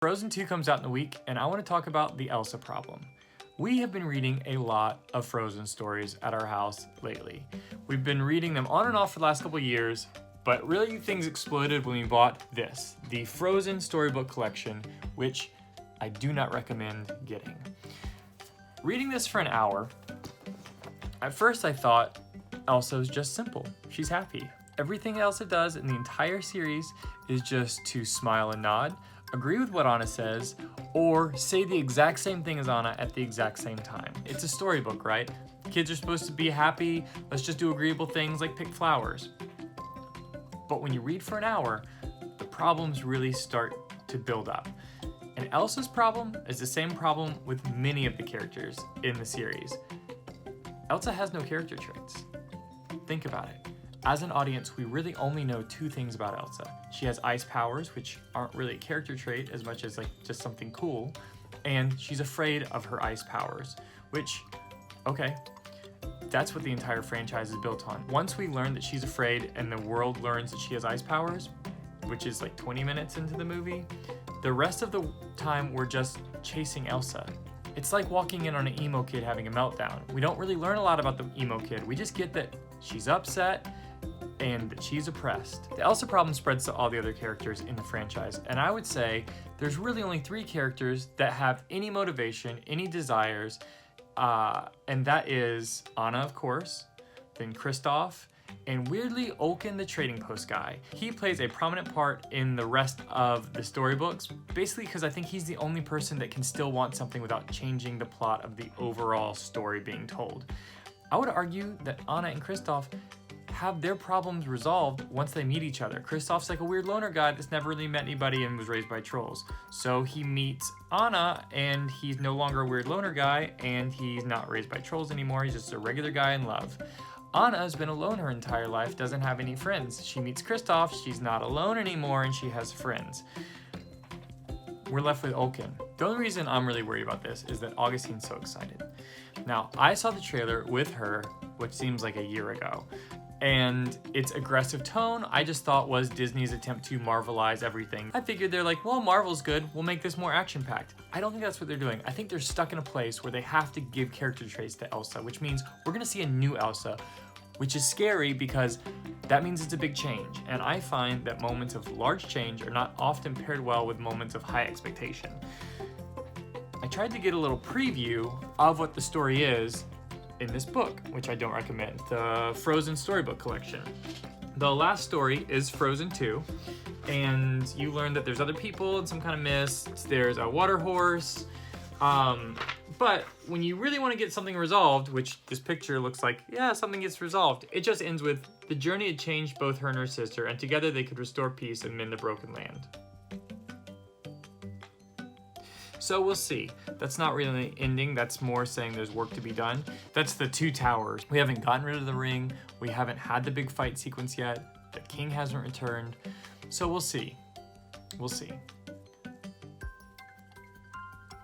Frozen 2 comes out in a week, and I want to talk about the Elsa problem. We have been reading a lot of Frozen stories at our house lately. We've been reading them on and off for the last couple of years, but really things exploded when we bought this, the Frozen storybook collection, which I do not recommend getting. Reading this for an hour, at first I thought Elsa's just simple. She's happy. Everything Elsa does in the entire series is just to smile and nod, agree with what Anna says, or say the exact same thing as Anna at the exact same time. It's a storybook, right? Kids are supposed to be happy, let's just do agreeable things like pick flowers. But when you read for an hour, the problems really start to build up. And Elsa's problem is the same problem with many of the characters in the series. Elsa has no character traits. Think about it. As an audience, we really only know two things about Elsa. She has ice powers, which aren't really a character trait as much as like just something cool, and she's afraid of her ice powers, which, okay, that's what the entire franchise is built on. Once we learn that she's afraid and the world learns that she has ice powers, which is like 20 minutes into the movie, the rest of the time we're just chasing Elsa. It's like walking in on an emo kid having a meltdown. We don't really learn a lot about the emo kid. We just get that she's upset and that she's oppressed. The Elsa problem spreads to all the other characters in the franchise, and I would say there's really only three characters that have any motivation, any desires, and that is Anna, of course, then Kristoff, and weirdly Olkin, the trading post guy. He plays a prominent part in the rest of the storybooks, basically because I think he's the only person that can still want something without changing the plot of the overall story being told. I would argue that Anna and Kristoff have their problems resolved once they meet each other. Kristoff's like a weird loner guy that's never really met anybody and was raised by trolls. So he meets Anna and he's no longer a weird loner guy and he's not raised by trolls anymore. He's just a regular guy in love. Anna's been alone her entire life, doesn't have any friends. She meets Kristoff, she's not alone anymore and she has friends. We're left with Olkin. The only reason I'm really worried about this is that Augustine's so excited. Now, I saw the trailer with her, which seems like a year ago, and its aggressive tone I just thought was Disney's attempt to Marvelize everything. I figured they're like, well, Marvel's good, we'll make this more action-packed. I don't think that's what they're doing. I think they're stuck in a place where they have to give character traits to Elsa, which means we're gonna see a new Elsa, which is scary because that means it's a big change. And I find that moments of large change are not often paired well with moments of high expectation. I tried to get a little preview of what the story is in this book, which I don't recommend, the Frozen storybook collection. The last story is Frozen 2, and you learn that there's other people and some kind of mist, there's a water horse, but when you really want to get something resolved, which this picture looks like, yeah, something gets resolved, it just ends with, the journey had changed both her and her sister, and together they could restore peace and mend the broken land. So we'll see. That's not really an ending, that's more saying there's work to be done. That's the two towers. We haven't gotten rid of the ring, we haven't had the big fight sequence yet, the king hasn't returned, so we'll see. We'll see.